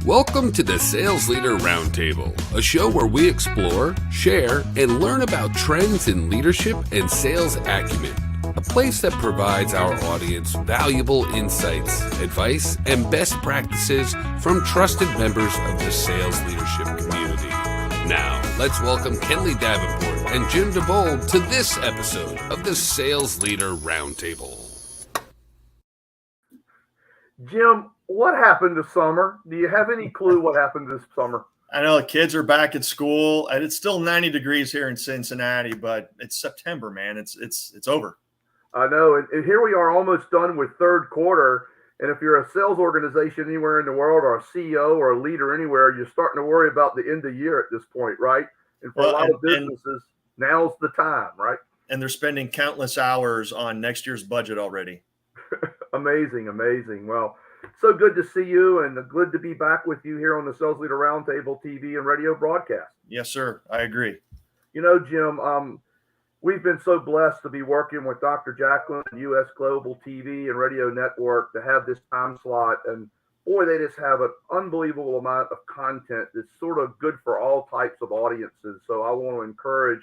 Welcome to the Sales Leader Roundtable, a show where we explore, share, and learn about trends in leadership and sales acumen. A place that provides our audience valuable insights, advice, and best practices from trusted members of the sales leadership community. Now, let's welcome KENDLEY Davenport and jdiebold to this episode of the Sales Leader Roundtable. Jim, what happened this summer? Do you have any clue what happened this summer? I know the kids are back at school, and it's still 90 degrees here in Cincinnati, but it's September, man. It's over. I know, and here we are almost done with third quarter. And if you're a sales organization anywhere in the world, or a CEO or a leader anywhere, you're starting to worry about the end of the year at this point, right? And for a lot of businesses, now's the time, right? And they're spending countless hours on next year's budget already. Amazing. Well, so good to see you and good to be back with you here on the Sales Leader Roundtable TV and radio broadcast. Yes, sir. I agree. You know, Jim, we've been so blessed to be working with Dr. Jacqueline and U.S. Global TV and Radio Network to have this time slot. And boy, they just have an unbelievable amount of content that's sort of good for all types of audiences. So I want to encourage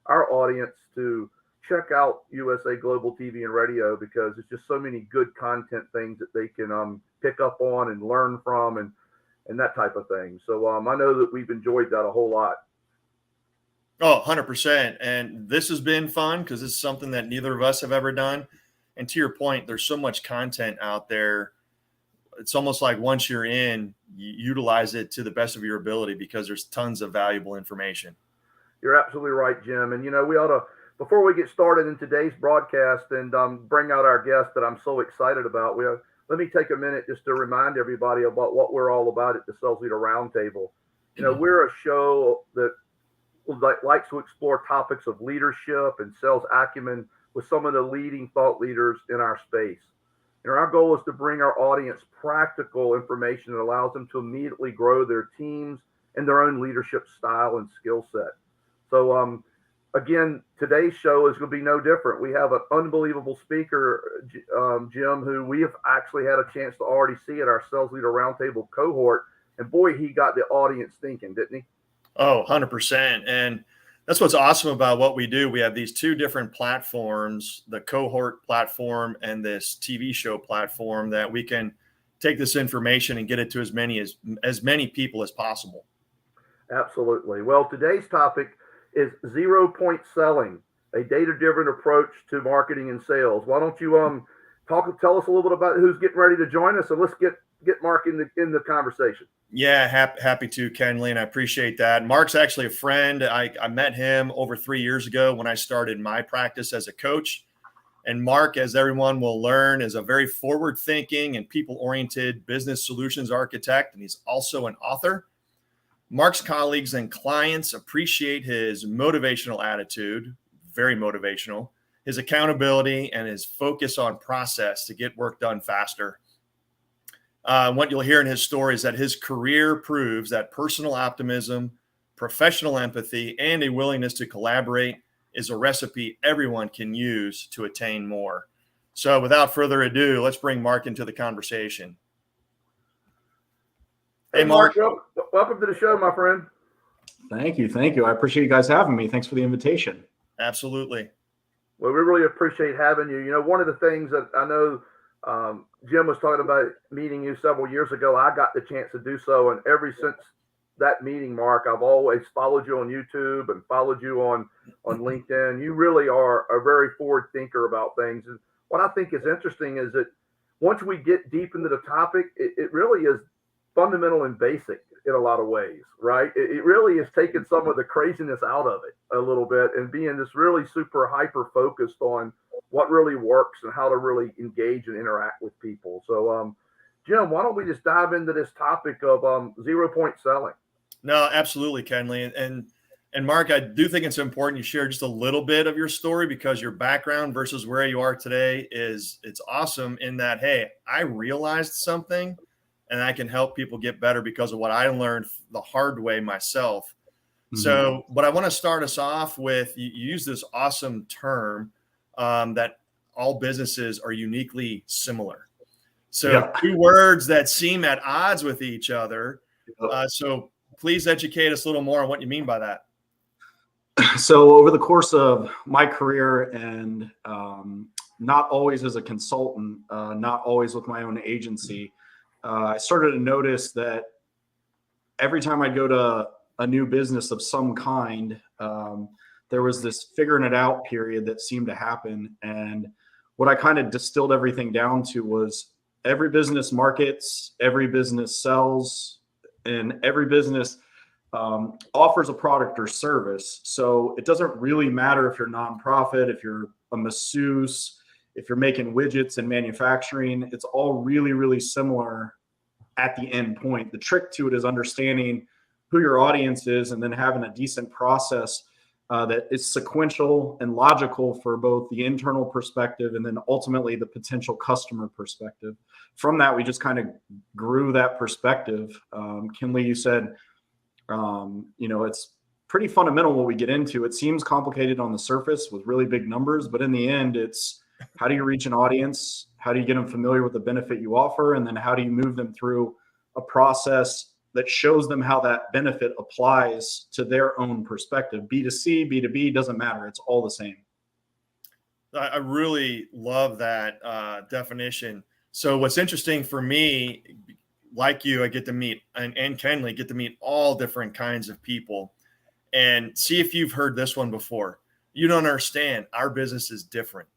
our audience to check out USA Global TV and Radio because it's just so many good content things that they can pick up on and learn from and that type of thing. So I know that we've enjoyed that a whole lot. Oh, 100%. And this has been fun because it's something that neither of us have ever done. And to your point, there's so much content out there. It's almost like once you're in, you utilize it to the best of your ability because there's tons of valuable information. You're absolutely right, Jim. And, you know, we ought to, before we get started in today's broadcast and bring out our guest that I'm so excited about, let me take a minute just to remind everybody about what we're all about at the Sales Leader Roundtable. You know, we're a show that likes to explore topics of leadership and sales acumen with some of the leading thought leaders in our space. And our goal is to bring our audience practical information that allows them to immediately grow their teams and their own leadership style and skill set. So, again, today's show is going to be no different. We have an unbelievable speaker, Jim, who we have actually had a chance to already see at our Sales Leader Roundtable cohort. And boy, he got the audience thinking, didn't he? Oh, 100%. And that's what's awesome about what we do. We have these two different platforms, the cohort platform and this TV show platform, that we can take this information and get it to as many people as possible. Absolutely. Well, today's topic is 0-point selling, a data-driven approach to marketing and sales. Why don't you tell us a little bit about who's getting ready to join us, and let's get Mark in the conversation. Yeah, happy to, KENDLEY, and I appreciate that. Mark's actually a friend. I met him over 3 years ago when I started my practice as a coach. And Mark, as everyone will learn, is a very forward-thinking and people-oriented business solutions architect, and he's also an author. Mark's colleagues and clients appreciate his motivational attitude, very motivational, his accountability, and his focus on process to get work done faster. What you'll hear in his story is that his career proves that personal optimism, professional empathy, and a willingness to collaborate is a recipe everyone can use to attain more. So without further ado, let's bring Mark into the conversation. Hey, Mark, welcome to the show, my friend. Thank you. I appreciate you guys having me. Thanks for the invitation. Absolutely. Well, we really appreciate having you. You know, one of the things that I know Jim was talking about meeting you several years ago, I got the chance to do so. And ever since that meeting, Mark, I've always followed you on YouTube and followed you on LinkedIn. You really are a very forward thinker about things. And what I think is interesting is that once we get deep into the topic, it really is fundamental and basic in a lot of ways, right? It really is taking some of the craziness out of it a little bit and being just really super hyper focused on what really works and how to really engage and interact with people. So, Jim, why don't we just dive into this topic of 0-point selling? No, absolutely, KENDLEY. And Mark, I do think it's important you share just a little bit of your story because your background versus where you are today it's awesome in that, hey, I realized something and I can help people get better because of what I learned the hard way myself. Mm-hmm. So, but I want to start us off with, you use this awesome term that all businesses are uniquely similar. So two words that seem at odds with each other, So please educate us a little more on what you mean by that. So over the course of my career, and not always as a consultant, not always with my own agency, I started to notice that every time I'd go to a new business of some kind, there was this figuring it out period that seemed to happen. And what I kind of distilled everything down to was every business markets, every business sells, and every business offers a product or service. So it doesn't really matter if you're a nonprofit, if you're a masseuse, if you're making widgets and manufacturing, it's all really, really similar at the end point. The trick to it is understanding who your audience is and then having a decent process that is sequential and logical for both the internal perspective and then ultimately the potential customer perspective. From that, we just kind of grew that perspective. Kenley, you said, it's pretty fundamental what we get into. It seems complicated on the surface with really big numbers, but in the end, it's how do you reach an audience? How do you get them familiar with the benefit you offer? And then how do you move them through a process that shows them how that benefit applies to their own perspective? B2C, B2B, doesn't matter. It's all the same. I really love that definition. So what's interesting for me, like you, I get to meet, and Kenley, get to meet all different kinds of people and see if you've heard this one before. You don't understand. Our business is different.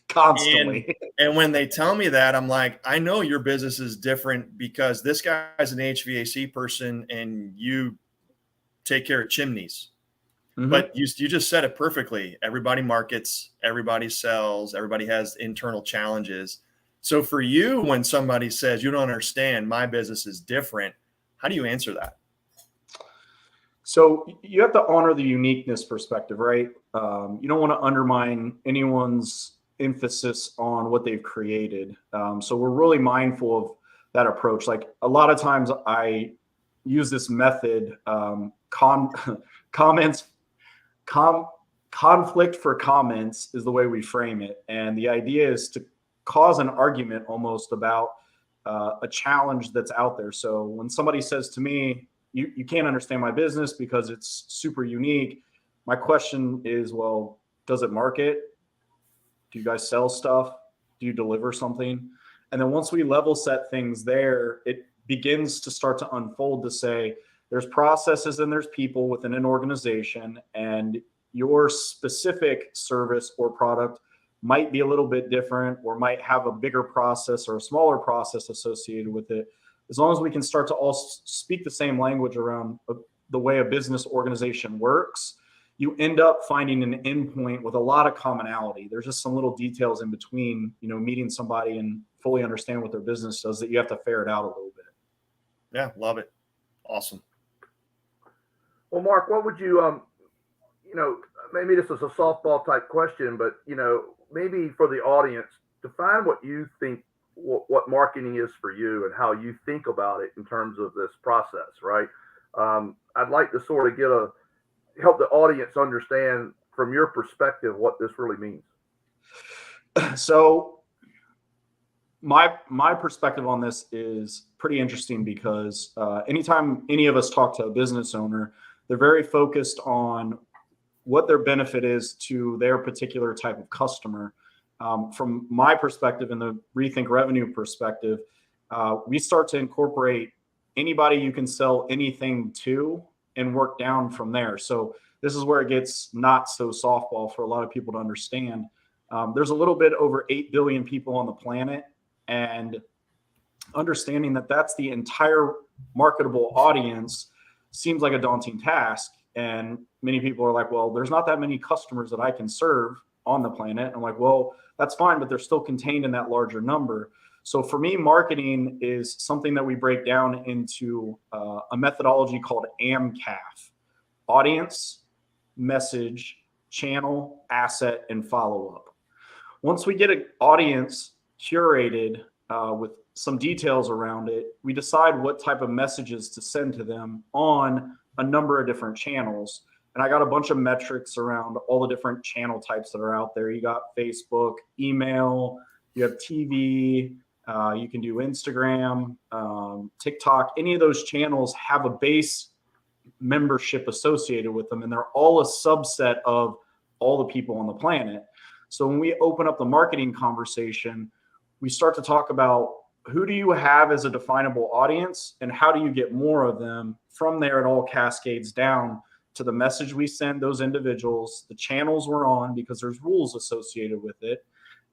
Constantly. And when they tell me that, I'm like, I know your business is different because this guy's an HVAC person and you take care of chimneys. Mm-hmm. But you just said it perfectly. Everybody markets, everybody sells, everybody has internal challenges. So for you, when somebody says you don't understand, my business is different, how do you answer that? So you have to honor the uniqueness perspective, right? You don't want to undermine anyone's emphasis on what they've created. So we're really mindful of that approach. Like a lot of times I use this method, conflict for comments is the way we frame it. And the idea is to cause an argument almost about a challenge that's out there. So when somebody says to me, you can't understand my business because it's super unique, my question is, well, does it market? Do you guys sell stuff? Do you deliver something? And then once we level set things there, it begins to start to unfold to say there's processes and there's people within an organization, and your specific service or product might be a little bit different or might have a bigger process or a smaller process associated with it. As long as we can start to all speak the same language around the way a business organization works, you end up finding an endpoint with a lot of commonality. There's just some little details in between, meeting somebody and fully understand what their business does that you have to ferret out a little bit. Yeah, love it. Awesome. Well, Mark, what would you, maybe this is a softball type question, but, maybe for the audience, define what you think, what marketing is for you and how you think about it in terms of this process, right? I'd like to sort of help the audience understand from your perspective what this really means. So my perspective on this is pretty interesting because anytime any of us talk to a business owner, they're very focused on what their benefit is to their particular type of customer. From my perspective and the Rethink revenue perspective, we start to incorporate anybody you can sell anything to and work down from there. So this is where it gets not so softball for a lot of people to understand. There's a little bit over 8 billion people on the planet, and understanding that that's the entire marketable audience seems like a daunting task. And many people are like, well, there's not that many customers that I can serve on the planet. I'm like, well, that's fine, but they're still contained in that larger number. So for me, marketing is something that we break down into a methodology called AMCAF: audience, message, channel, asset, and follow-up. Once we get an audience curated with some details around it, we decide what type of messages to send to them on a number of different channels. And I got a bunch of metrics around all the different channel types that are out there. You got Facebook, email, you have TV, You can do Instagram, TikTok. Any of those channels have a base membership associated with them, and they're all a subset of all the people on the planet. So when we open up the marketing conversation, we start to talk about who do you have as a definable audience and how do you get more of them. From there, it all cascades down to the message we send those individuals, the channels we're on, because there's rules associated with it,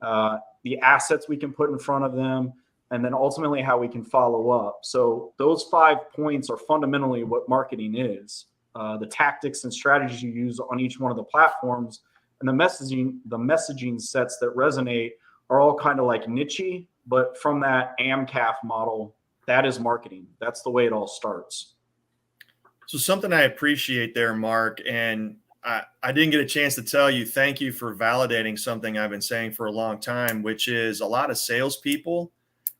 the assets we can put in front of them, and then ultimately how we can follow up. So those 5 points are fundamentally what marketing is. The tactics and strategies you use on each one of the platforms, and the messaging sets that resonate are all kind of like niche-y, but from that AMCAF model, that is marketing. That's the way it all starts. So something I appreciate there, Mark, and I didn't get a chance to tell you, thank you for validating something I've been saying for a long time, which is a lot of salespeople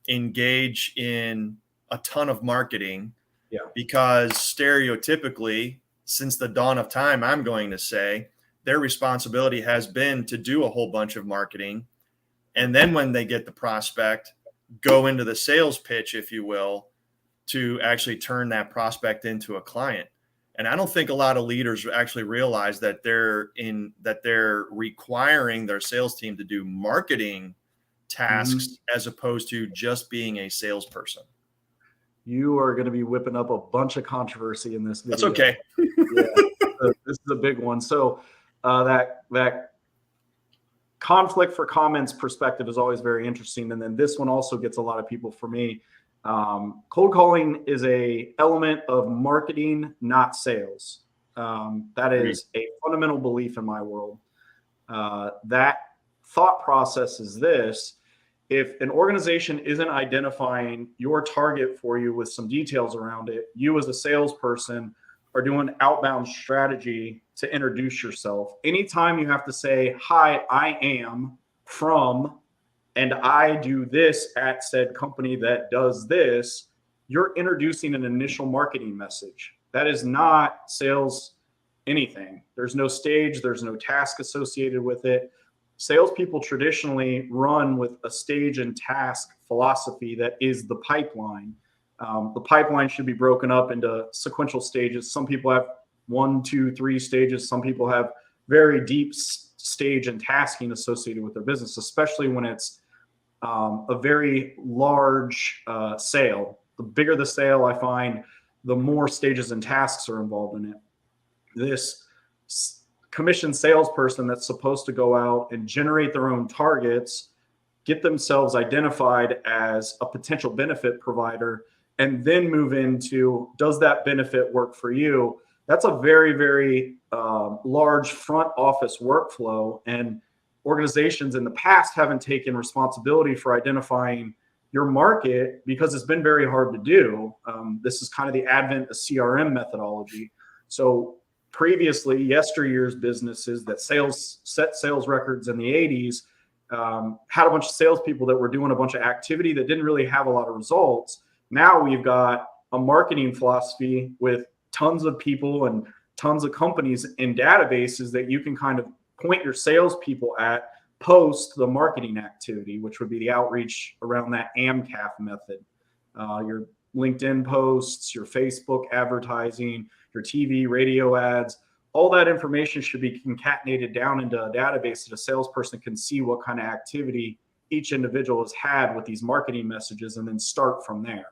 engage in a ton of marketing because stereotypically, since the dawn of time, I'm going to say, their responsibility has been to do a whole bunch of marketing. And then when they get the prospect, go into the sales pitch, if you will, to actually turn that prospect into a client. And I don't think a lot of leaders actually realize that they're requiring their sales team to do marketing tasks as opposed to just being a salesperson. You are going to be whipping up a bunch of controversy in this video. That's okay. This is a big one. So that conflict for comments perspective is always very interesting. And then this one also gets a lot of people for me. Cold calling is a element of marketing, not sales. That is a fundamental belief in my world. That thought process is this: if an organization isn't identifying your target for you with some details around it, you as a salesperson are doing outbound strategy to introduce yourself. Anytime you have to say, hi, I am from, and I do this at said company that does this, you're introducing an initial marketing message. That is not sales anything. There's no stage, there's no task associated with it. Salespeople traditionally run with a stage and task philosophy that is the pipeline. The pipeline should be broken up into sequential stages. Some people have 1, 2, 3 stages. Some people have very deep stage and tasking associated with their business, especially when it's a very large sale. The bigger the sale, I find, the more stages and tasks are involved in it. This commissioned salesperson that's supposed to go out and generate their own targets, get themselves identified as a potential benefit provider, and then move into, does that benefit work for you? That's a very, very large front office workflow. And organizations in the past haven't taken responsibility for identifying your market because it's been very hard to do. This is kind of the advent of CRM methodology. So previously, yesteryear's businesses that set sales records in the 80s had a bunch of salespeople that were doing a bunch of activity that didn't really have a lot of results. Now we've got a marketing philosophy with tons of people and tons of companies in databases that you can kind of point your salespeople at post the marketing activity, which would be the outreach around that AMCAF method. Your LinkedIn posts, your Facebook advertising, your TV, radio ads, all that information should be concatenated down into a database that a salesperson can see what kind of activity each individual has had with these marketing messages and then start from there.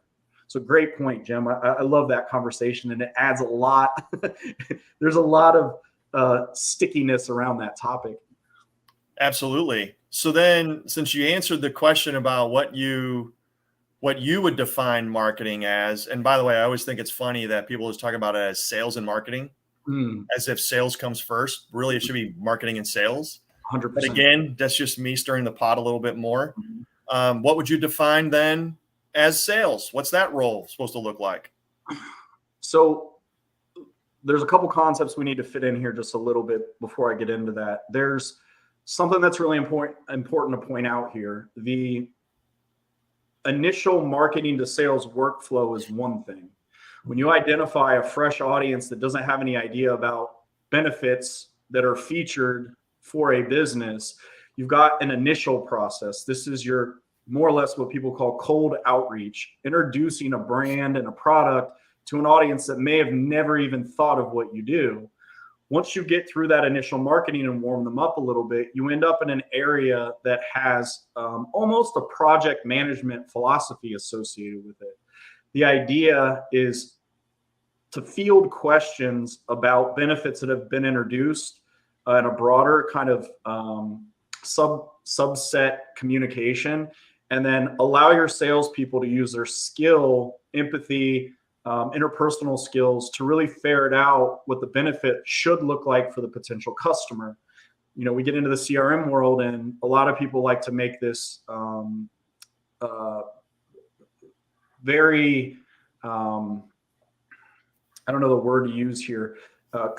So great point, Jim. I love that conversation, and it adds a lot. There's a lot of stickiness around that topic. Absolutely. So then, since you answered the question about what you would define marketing as, and by the way, I always think it's funny that people always talk about it as sales and marketing, as if sales comes first. Really, it should be marketing and sales. 100%. But again, that's just me stirring the pot a little bit more. What would you define then as sales? What's that role supposed to look like? So there's a couple concepts we need to fit in here just a little bit before I get into that. There's something that's really important to point out here. The initial marketing to sales workflow is one thing. When you identify a fresh audience that doesn't have any idea about benefits that are featured for a business, you've got an initial process. This is your more or less what people call cold outreach, introducing a brand and a product to an audience that may have never even thought of what you do. Once you get through that initial marketing and warm them up a little bit, you end up in an area that has almost a project management philosophy associated with it. The idea is to field questions about benefits that have been introduced in a broader kind of subset communication, and then allow your salespeople to use their skill, empathy, interpersonal skills to really ferret out what the benefit should look like for the potential customer. You know, we get into the CRM world, and a lot of people like to make this very, I don't know the word to use here,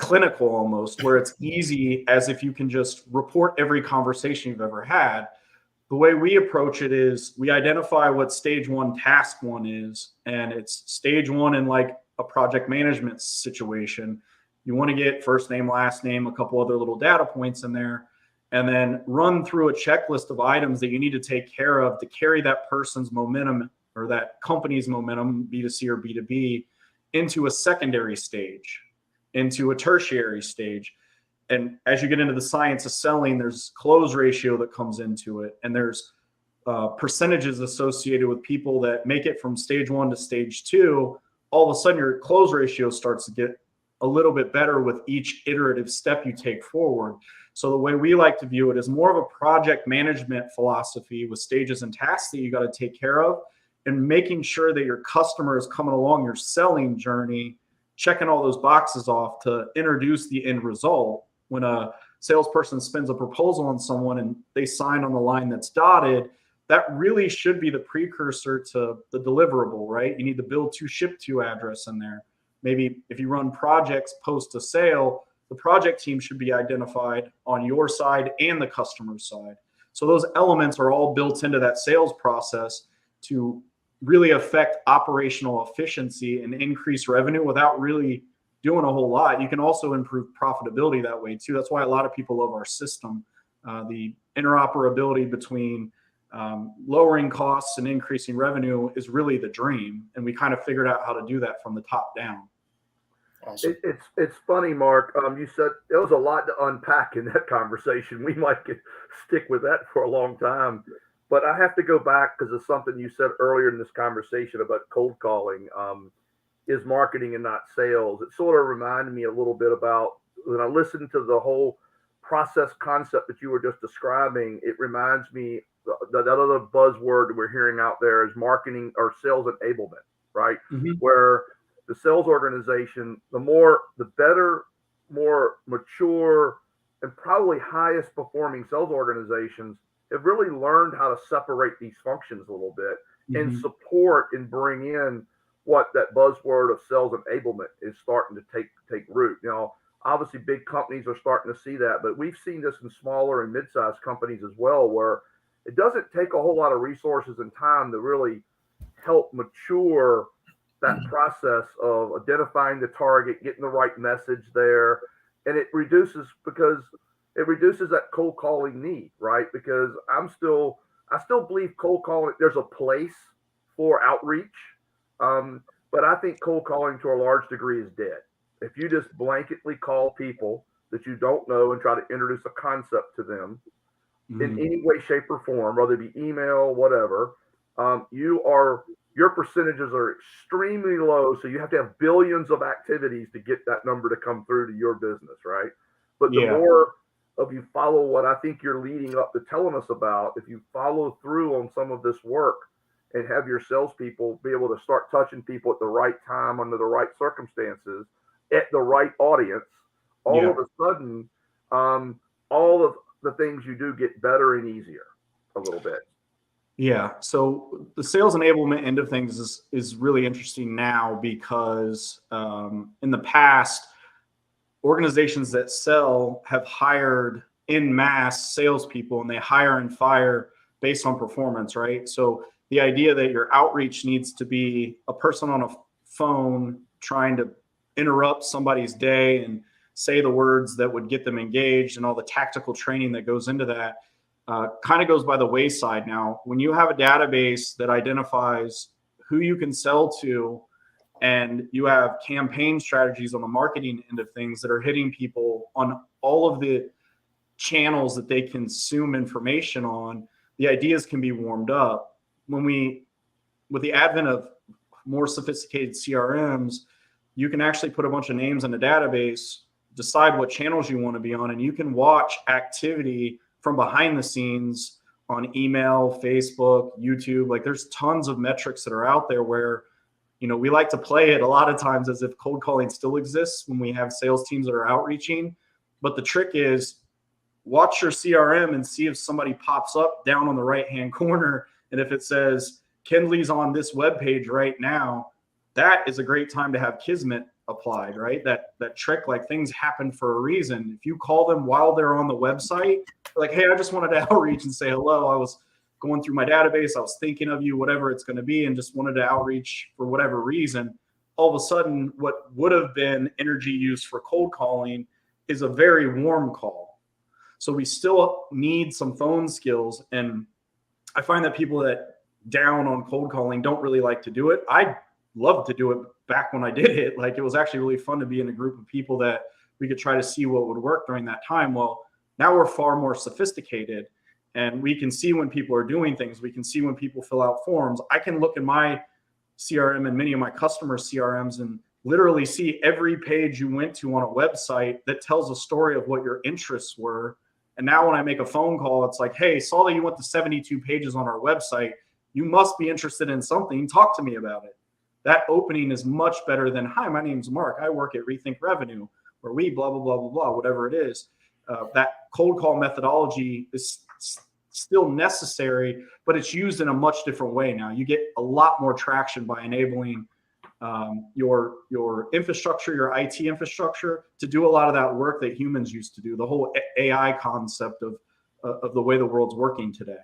clinical almost, where it's easy as if you can just report every conversation you've ever had. The way we approach it is we identify what stage one, task one is, and it's stage one in like a project management situation. You want to get first name, last name, a couple other little data points in there, and then run through a checklist of items that you need to take care of to carry that person's momentum or that company's momentum, B2C or B2B, into a secondary stage, into a tertiary stage. And as you get into the science of selling, there's close ratio that comes into it. And there's percentages associated with people that make it from stage one to stage two. All of a sudden, your close ratio starts to get a little bit better with each iterative step you take forward. So the way we like to view it is more of a project management philosophy with stages and tasks that you got to take care of, and making sure that your customer is coming along your selling journey, checking all those boxes off to introduce the end result. When a salesperson spins a proposal on someone and they sign on the line that's dotted, that really should be the precursor to the deliverable, right? You need the build to ship to address in there. Maybe if you run projects post a sale, the project team should be identified on your side and the customer's side. So those elements are all built into that sales process to really affect operational efficiency and increase revenue without really doing a whole lot. You can also improve profitability that way too. That's why a lot of people love our system. The interoperability between lowering costs and increasing revenue is really the dream. And we kind of figured out how to do that from the top down. Awesome. It's funny, Mark. You said there was a lot to unpack in that conversation. We might stick with that for a long time. But I have to go back because of something you said earlier in this conversation about cold calling. Is marketing and not sales. It sort of reminded me a little bit about when I listened to the whole process concept that you were just describing. It reminds me that other buzzword we're hearing out there is marketing or sales enablement, right? Mm-hmm. Where the sales organization, the better, more mature, and probably highest performing sales organizations have really learned how to separate these functions a little bit, mm-hmm. and support and bring in what that buzzword of sales enablement is starting to take root. You know, obviously big companies are starting to see that, but we've seen this in smaller and mid-sized companies as well, where it doesn't take a whole lot of resources and time to really help mature that process of identifying the target, getting the right message there. And it reduces that cold calling need, right? Because I still believe cold calling, there's a place for outreach. But I think cold calling to a large degree is dead. If you just blanketly call people that you don't know and try to introduce a concept to them, mm-hmm. in any way, shape, or form, whether it be email, whatever, your percentages are extremely low. So you have to have billions of activities to get that number to come through to your business, right? But the more of you follow what I think you're leading up to telling us about, if you follow through on some of this work, and have your salespeople be able to start touching people at the right time, under the right circumstances, at the right audience, all of a sudden, all of the things you do get better and easier a little bit. Yeah. So the sales enablement end of things is really interesting now because in the past, organizations that sell have hired en masse salespeople, and they hire and fire based on performance, right? So the idea that your outreach needs to be a person on a phone trying to interrupt somebody's day and say the words that would get them engaged and all the tactical training that goes into that, kind of goes by the wayside now. When you have a database that identifies who you can sell to, and you have campaign strategies on the marketing end of things that are hitting people on all of the channels that they consume information on, the ideas can be warmed up. With the advent of more sophisticated CRMs, you can actually put a bunch of names in a database, decide what channels you want to be on, and you can watch activity from behind the scenes on email, Facebook, YouTube. Like, there's tons of metrics that are out there where, we like to play it a lot of times as if cold calling still exists when we have sales teams that are outreaching. But the trick is, watch your CRM and see if somebody pops up down on the right-hand corner. And if it says KENDLEY's on this webpage right now, that is a great time to have Kismet applied, right? That trick, like, things happen for a reason. If you call them while they're on the website, like, hey, I just wanted to outreach and say hello. I was going through my database. I was thinking of you, whatever it's going to be, and just wanted to outreach for whatever reason. All of a sudden, what would have been energy used for cold calling is a very warm call. So we still need some phone skills. And I find that people that down on cold calling don't really like to do it. I loved to do it back when I did it. Like, it was actually really fun to be in a group of people that we could try to see what would work during that time. Well, now we're far more sophisticated, and we can see when people are doing things. We can see when people fill out forms. I can look in my CRM and many of my customers' CRMs and literally see every page you went to on a website that tells a story of what your interests were. And now when I make a phone call, it's like, hey, saw that you went to 72 pages on our website. You must be interested in something. Talk to me about it. That opening is much better than, hi, my name's Mark. I work at Rethink Revenue, where we blah, blah, blah, blah, blah, whatever it is. That cold call methodology is still necessary, but it's used in a much different way now. You get a lot more traction by enabling your infrastructure, your IT infrastructure, to do a lot of that work that humans used to do. The whole AI concept of the way the world's working today.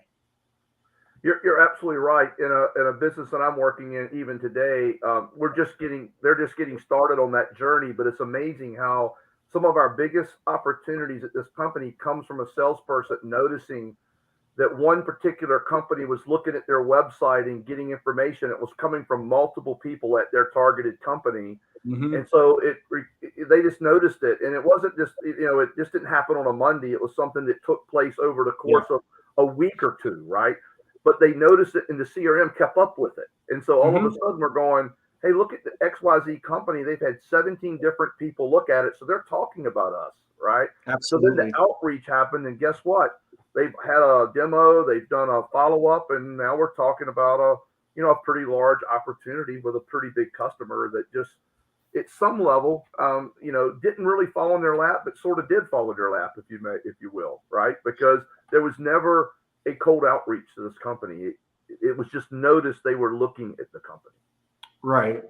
You're absolutely right. In a business that I'm working in, even today, they're just getting started on that journey. But it's amazing how some of our biggest opportunities at this company comes from a salesperson noticing that one particular company was looking at their website and getting information. It was coming from multiple people at their targeted company. Mm-hmm. And so they just noticed it. And it wasn't just, it just didn't happen on a Monday. It was something that took place over the course of a week or two, right? But they noticed it, and the CRM kept up with it. And so all of a sudden we're going, hey, look at the XYZ company. They've had 17 different people look at it. So they're talking about us, right? Absolutely. So then the outreach happened, and guess what? They've had a demo, they've done a follow-up, and now we're talking about a pretty large opportunity with a pretty big customer that just, at some level, didn't really fall in their lap, but sort of did fall in their lap, if you will, right? Because there was never a cold outreach to this company. It was just noticed they were looking at the company. Right.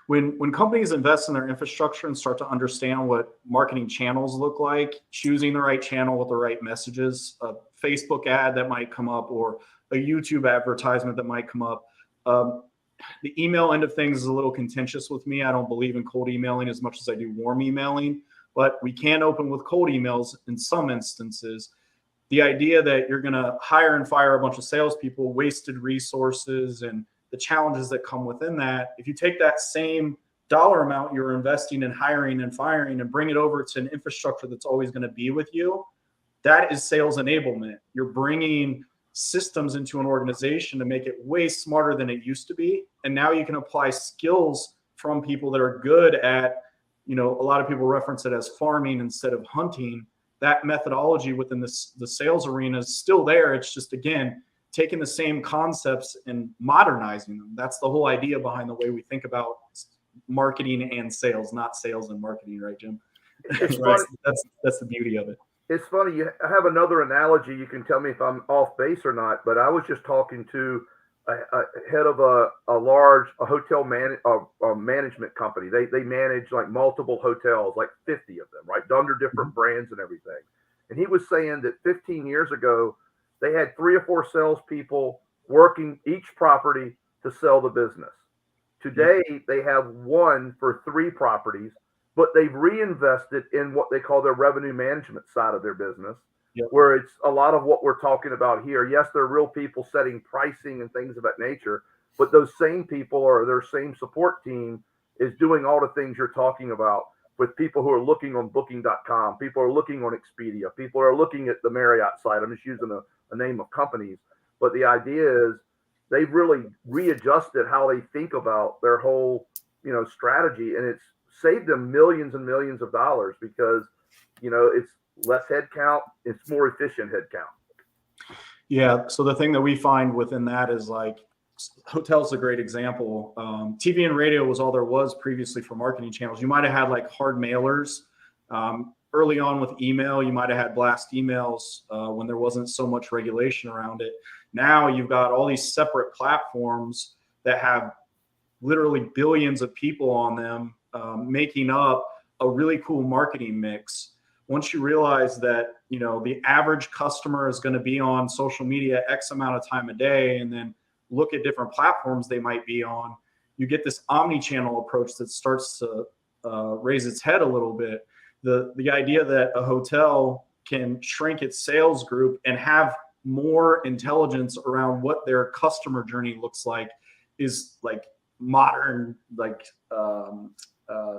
When companies invest in their infrastructure and start to understand what marketing channels look like, choosing the right channel with the right messages, a Facebook ad that might come up or a YouTube advertisement that might come up. The email end of things is a little contentious with me. I don't believe in cold emailing as much as I do warm emailing, but we can open with cold emails in some instances. The idea that you're going to hire and fire a bunch of salespeople, wasted resources, and the challenges that come within that. If you take that same dollar amount you're investing in hiring and firing and bring it over to an infrastructure that's always going to be with you, that is sales enablement. You're bringing systems into an organization to make it way smarter than it used to be. And now you can apply skills from people that are good at, a lot of people reference it as farming instead of hunting. That methodology within the sales arena is still there. It's just, again, taking the same concepts and modernizing them. That's the whole idea behind the way we think about marketing and sales, not sales and marketing, right, Jim? It's funny. That's the beauty of it. It's funny. I have another analogy. You can tell me if I'm off base or not, but I was just talking to a head of a hotel management company. They manage like multiple hotels, like 50 of them, right? Under different brands and everything. And he was saying that 15 years ago, they had 3 or 4 salespeople working each property to sell the business. Today, they have 1 for 3 properties, but they've reinvested in what they call their revenue management side of their business. Yep. where it's a lot of what we're talking about here. Yes, they're real people setting pricing and things of that nature, but those same people or their same support team is doing all the things you're talking about with people who are looking on booking.com, people are looking on Expedia, people are looking at the Marriott site. I'm just using a name of companies, but the idea is they've really readjusted how they think about their whole, strategy, and it's saved them millions and millions of dollars because, it's less headcount, it's more efficient headcount. Yeah. So the thing that we find within that is like hotels is a great example. TV and radio was all there was previously for marketing channels. You might have had like hard mailers. Early on with email, you might have had blast emails when there wasn't so much regulation around it. Now you've got all these separate platforms that have literally billions of people on them, making up a really cool marketing mix. Once you realize that, the average customer is going to be on social media X amount of time a day, and then look at different platforms they might be on, you get this omni-channel approach that starts to raise its head a little bit. The idea that a hotel can shrink its sales group and have more intelligence around what their customer journey looks like is like modern, like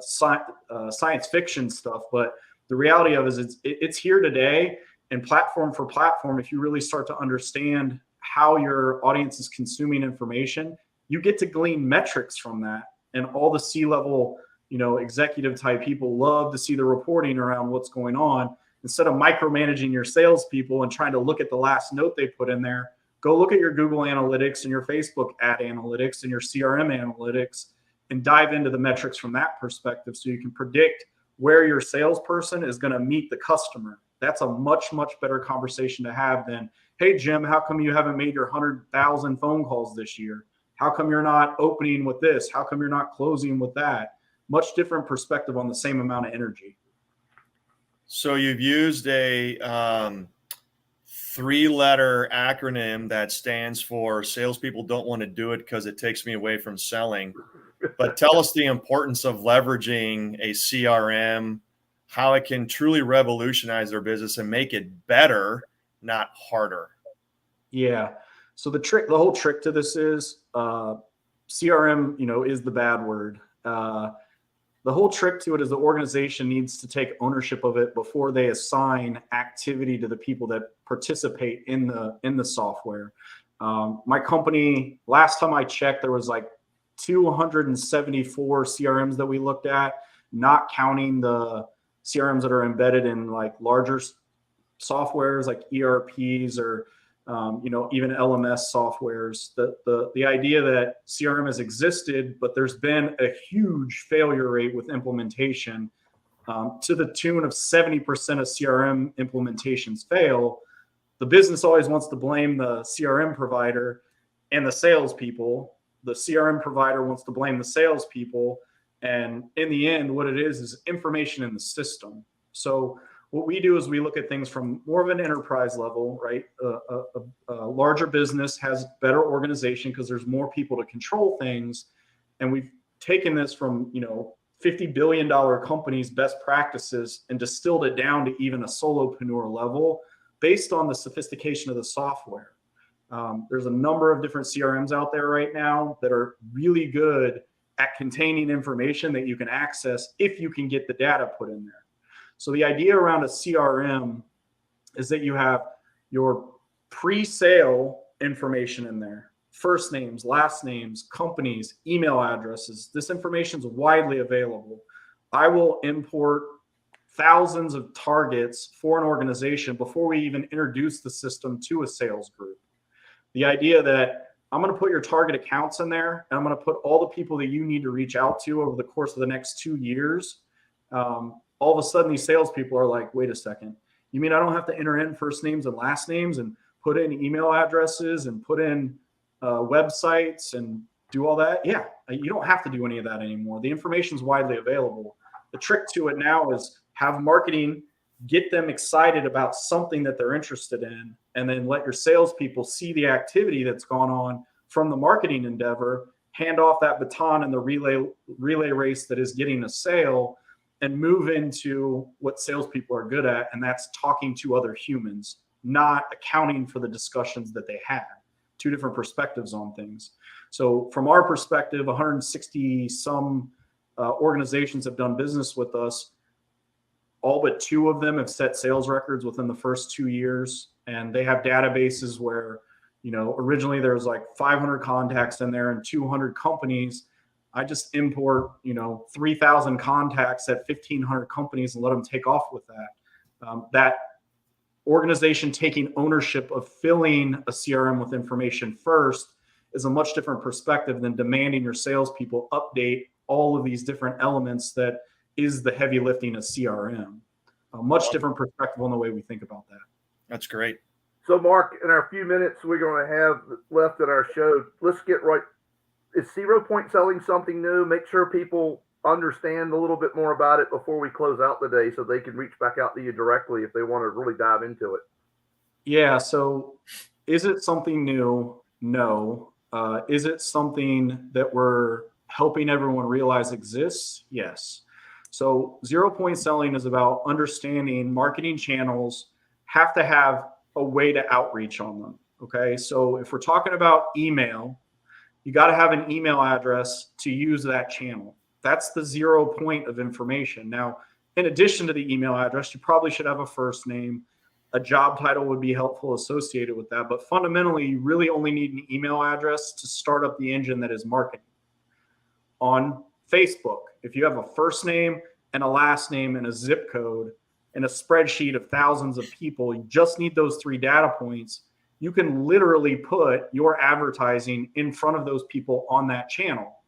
science fiction stuff. But the reality of it is it's here today, and platform for platform, if you really start to understand how your audience is consuming information, you get to glean metrics from that. And all the C-level, executive type people love to see the reporting around what's going on. Instead of micromanaging your salespeople and trying to look at the last note they put in there, go look at your Google Analytics and your Facebook ad analytics and your CRM analytics and dive into the metrics from that perspective so you can predict where your salesperson is going to meet the customer. That's a much, much better conversation to have than, hey, Jim, how come you haven't made your 100,000 phone calls this year? How come you're not opening with this? How come you're not closing with that? Much different perspective on the same amount of energy. So you've used a 3-letter acronym that stands for salespeople don't want to do it because it takes me away from selling. But tell us the importance of leveraging a CRM, how it can truly revolutionize their business and make it better, not harder. Yeah. So the whole trick to this is CRM, is the bad word. The whole trick to it is the organization needs to take ownership of it before they assign activity to the people that participate in the software. My company, last time I checked, there was like 274 CRMs that we looked at, not counting the CRMs that are embedded in like larger softwares like ERPs or even LMS softwares. The idea that CRM has existed, but there's been a huge failure rate with implementation to the tune of 70% of CRM implementations fail. The business always wants to blame the CRM provider and the salespeople. The CRM provider wants to blame the salespeople. And in the end, what it is information in the system. So what we do is we look at things from more of an enterprise level, right? A larger business has better organization because there's more people to control things. And we've taken this from, $50 billion companies' best practices and distilled it down to even a solopreneur level based on the sophistication of the software. There's a number of different CRMs out there right now that are really good at containing information that you can access if you can get the data put in there. So the idea around a CRM is that you have your pre-sale information in there, first names, last names, companies, email addresses. This information is widely available. I will import thousands of targets for an organization before we even introduce the system to a sales group. The idea that I'm going to put your target accounts in there, and I'm going to put all the people that you need to reach out to over the course of the next 2 years. All of a sudden, these salespeople are like, wait a second, you mean I don't have to enter in first names and last names and put in email addresses and put in websites and do all that? Yeah, you don't have to do any of that anymore. The information is widely available. The trick to it now is have marketing get them excited about something that they're interested in, and then let your salespeople see the activity that's gone on from the marketing endeavor, hand off that baton in the relay race that is getting a sale, and move into what salespeople are good at, and that's talking to other humans, not accounting for the discussions that they had. Two different perspectives on things. So from our perspective, 160 some organizations have done business with us. All but 2 of them have set sales records within the first 2 years. And they have databases where, originally there was like 500 contacts in there and 200 companies. I just import, 3,000 contacts at 1,500 companies and let them take off with that. That organization taking ownership of filling a CRM with information first is a much different perspective than demanding your salespeople update all of these different elements that is the heavy lifting of CRM. A much different perspective on the way we think about that. That's great. So, Mark, in our few minutes we're going to have left in our show, let's get right. Is 0 point selling something new? Make sure people understand a little bit more about it before we close out the day so they can reach back out to you directly if they want to really dive into it. Yeah. So is it something new? No. Is it something that we're helping everyone realize exists? Yes. So 0 point selling is about understanding marketing channels have to have a way to outreach on them. Okay. So if we're talking about email, you got to have an email address to use that channel. That's the 0 point of information. Now, in addition to the email address, you probably should have a first name. A job title would be helpful associated with that. But fundamentally, you really only need an email address to start up the engine that is marketing. On Facebook, if you have a first name and a last name and a zip code and a spreadsheet of thousands of people, you just need those 3 data points. You can literally put your advertising in front of those people on that channel.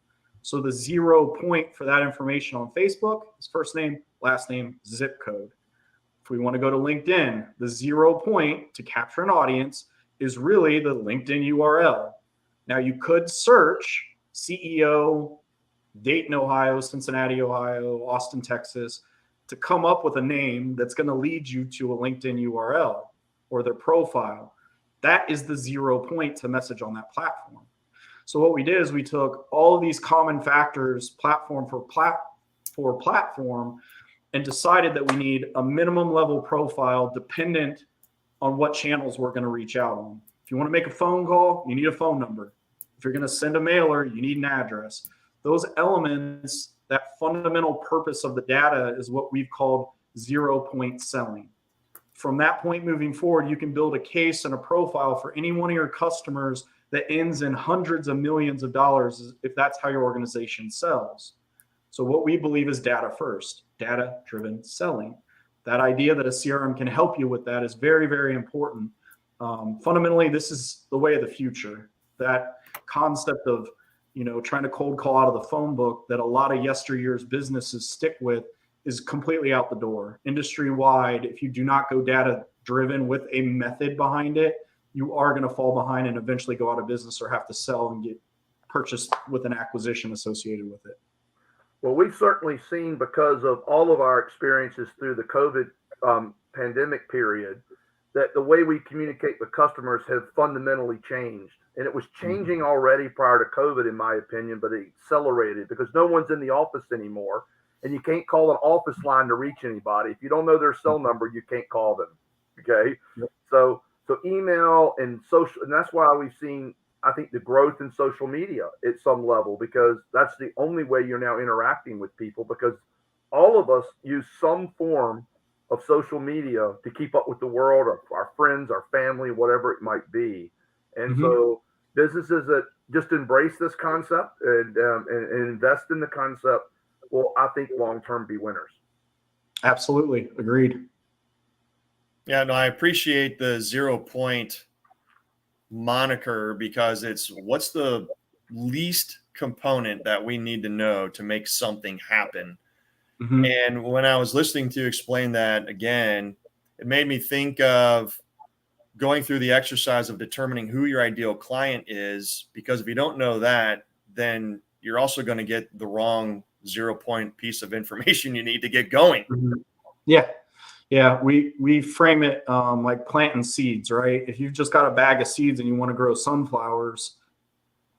So the 0 point for that information on Facebook is first name, last name, zip code. If we want to go to LinkedIn, the 0 point to capture an audience is really the LinkedIn URL. Now you could search CEO, Dayton, Ohio, Cincinnati, Ohio, Austin, Texas, to come up with a name that's going to lead you to a LinkedIn URL or their profile. That is the 0 point to message on that platform. So what we did is we took all of these common factors, platform for platform, and decided that we need a minimum level profile dependent on what channels we're going to reach out on. If you want to make a phone call, you need a phone number. If you're going to send a mailer, you need an address. Those elements, that fundamental purpose of the data is what we've called 0 point selling. From that point moving forward, you can build a case and a profile for any one of your customers that ends in hundreds of millions of dollars if that's how your organization sells. So what we believe is data first, data-driven selling. That idea that a CRM can help you with that is very, very important. Fundamentally, this is the way of the future. That concept of, trying to cold call out of the phone book that a lot of yesteryear's businesses stick with is completely out the door. Industry-wide, if you do not go data-driven with a method behind it, you are going to fall behind and eventually go out of business or have to sell and get purchased with an acquisition associated with it. Well, we've certainly seen, because of all of our experiences through the COVID pandemic period, that the way we communicate with customers have fundamentally changed. And it was changing already prior to COVID, in my opinion, but it accelerated because no one's in the office anymore. And you can't call an office line to reach anybody. If you don't know their cell number, you can't call them. Okay. Yep. So email and social, and that's why we've seen, I think, the growth in social media at some level, because that's the only way you're now interacting with people, because all of us use some form of social media to keep up with the world, or our friends, our family, whatever it might be. And so businesses that just embrace this concept and invest in the concept will, I think, long-term be winners. Absolutely. Agreed. Yeah, no, I appreciate the 0 point moniker, because it's what's the least component that we need to know to make something happen. And when I was listening to you explain that again, it made me think of going through the exercise of determining who your ideal client is, because if you don't know that, then you're also going to get the wrong 0 point piece of information you need to get going. Yeah. We frame it like planting seeds, right? If you've just got a bag of seeds and you want to grow sunflowers,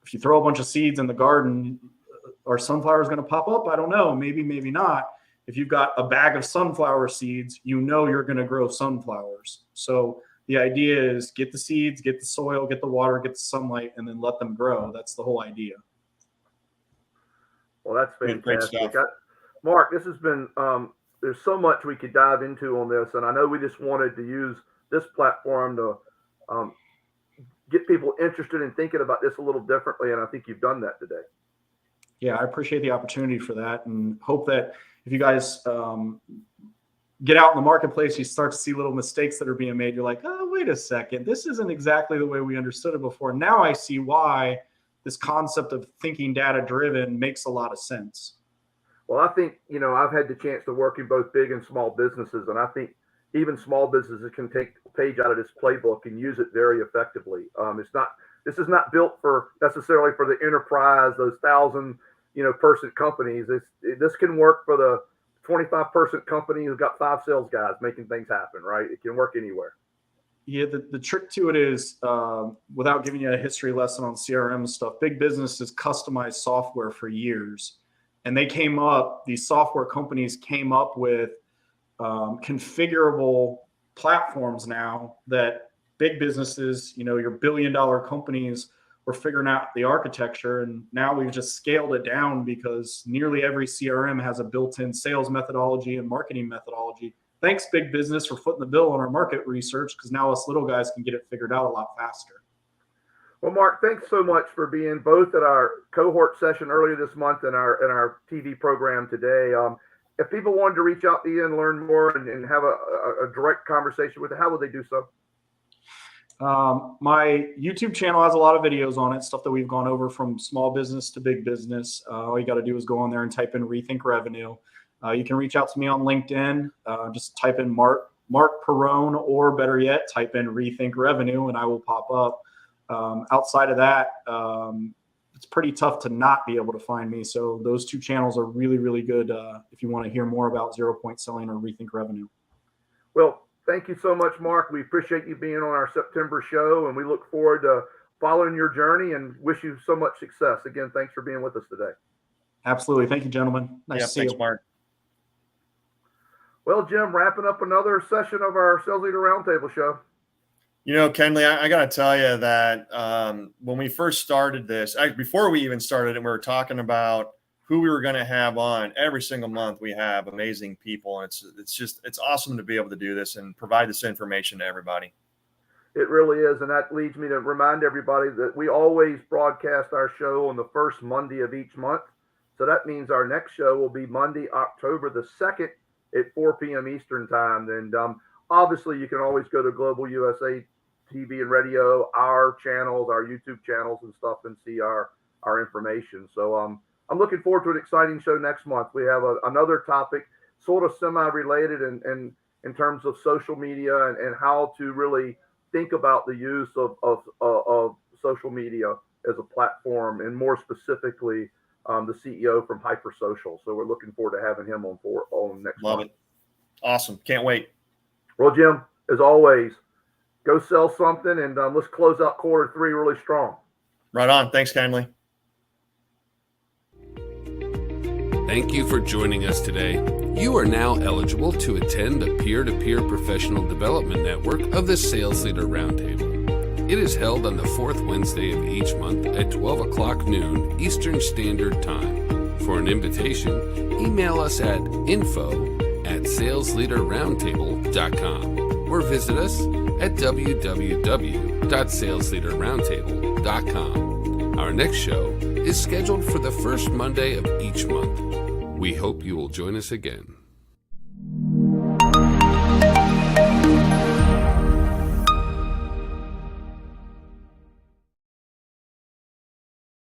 if you throw a bunch of seeds in the garden, are sunflowers going to pop up? I don't know. Maybe, maybe not. If you've got a bag of sunflower seeds, you know you're going to grow sunflowers. So the idea is get the seeds, get the soil, get the water, get the sunlight, and then let them grow. That's the whole idea. Well, that's Great fantastic. stuff. Mark, this has been, there's so much we could dive into on this. And I know we just wanted to use this platform to get people interested in thinking about this a little differently. And I think you've done that today. Yeah, I appreciate the opportunity for that, and hope that if you guys get out in the marketplace, you start to see little mistakes that are being made. You're like, oh, wait a second. This isn't exactly the way we understood it before. Now I see why this concept of thinking data-driven makes a lot of sense. Well, I think, I've had the chance to work in both big and small businesses, and I think even small businesses can take a page out of this playbook and use it very effectively. This is not built for necessarily for the enterprise, those 1,000, person companies. This can work for the 25-person company who's got 5 sales guys making things happen, right? It can work anywhere. Yeah, the trick to it is, without giving you a history lesson on CRM stuff, big businesses customized software for years. And these software companies came up with configurable platforms now that big businesses, your billion-dollar companies, were figuring out the architecture. And now we've just scaled it down because nearly every CRM has a built-in sales methodology and marketing methodology. Thanks, big business, for footing the bill on our market research, because now us little guys can get it figured out a lot faster. Well, Mark, thanks so much for being both at our cohort session earlier this month and our TV program today. If people wanted to reach out to you and learn more and have a direct conversation with you, how would they do so? My YouTube channel has a lot of videos on it, stuff that we've gone over from small business to big business. All you got to do is go on there and type in Rethink Revenue. You can reach out to me on LinkedIn. Just type in Mark Perone, or better yet, type in Rethink Revenue, and I will pop up. Outside of that, it's pretty tough to not be able to find me. So those 2 channels are really, really good if you want to hear more about 0-point selling or Rethink Revenue. Well, thank you so much, Mark. We appreciate you being on our September show, and we look forward to following your journey and wish you so much success. Again, thanks for being with us today. Absolutely. Thank you, gentlemen. Nice to see you. Thanks, Mark. Well, Jim, wrapping up another session of our Sales Leader Roundtable show. Kenley, I got to tell you that when we first started this, before we even started it, we were talking about who we were going to have on. Every single month we have amazing people. And it's awesome to be able to do this and provide this information to everybody. It really is. And that leads me to remind everybody that we always broadcast our show on the first Monday of each month. So that means our next show will be Monday, October the 2nd at 4 p.m. Eastern time. And obviously you can always go to Global USA TV and radio, our channels, our YouTube channels and stuff, and see our information. So I'm looking forward to an exciting show next month. We have another topic, sort of semi-related in terms of social media and how to really think about the use of social media as a platform, and more specifically, the CEO from Hypersocial. So we're looking forward to having him on next Love month. it. Awesome. Can't wait. Well, Jim, as always, go sell something, and let's close out quarter 3 really strong. Right on. Thanks, Kenley. Thank you for joining us today. You are now eligible to attend the peer-to-peer professional development network of the Sales Leader Roundtable. It is held on the 4th Wednesday of each month at 12 o'clock noon Eastern Standard Time. For an invitation, email us at info@salesleaderroundtable.com or visit us at www.salesleaderroundtable.com. Our next show is scheduled for the first Monday of each month. We hope you will join us again.